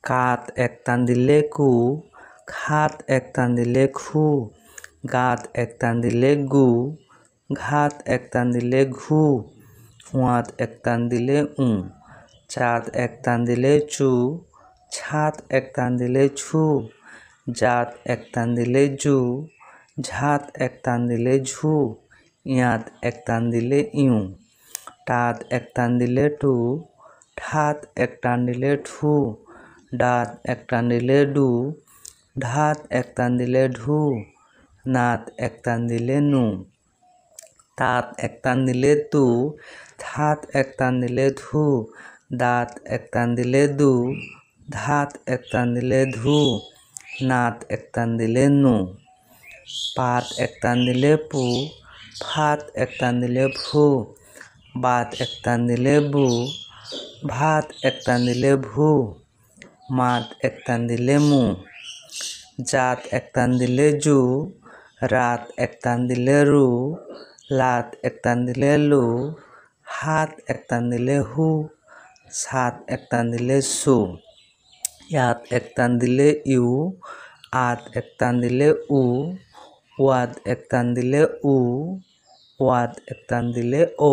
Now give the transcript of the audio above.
কাত এক টান দিলে কু, খাত এক টান দিলে খু, গাত এক টান দিলে গু, ঘাত এক টান দিলে ঘু, উয়াত এক টান দিলে উ, চাত এক টান দিলে চু, ছাত এক টান দিলে ছু, জাত এক টান দিলে জু, ঝাত এক টান দিলে ঝু, ইয়াত এক টান দিলে ইউ, টাত এক টান দিলে টু, ঠাত এক টান দিলে ঠু, ডাত এক টান দিলে ডু, ধাত এক টান দিলে ঢু, নাত এক টান দিলে নু, তাত এক টান দিলে তু, থাত এক টান দিলে ধু, দাঁত এক টান দিলে দু, ধাত এক টান দিলে ধু, নাত এক টান দিলে নু, পাত এক টান দিলে পু, ফাত এক টান দিলে ফু, বাত এক টান দিলে বু, ভাত এক টান দিলে ভু, মাত এক টান দিলে মু, জাত এক টান দিলে জু, রাত এক টান দিলে রু, লাত এক টান দিলে লু, হাত এক টান দিলে হু, সাত এক টান দিলে সু, ইয়াত এক টান দিলে ইউ, আত এক টান দিলে উ, ওয়াত এক টান দিলে উ, ওয়াত এক টান দিলে ঔ।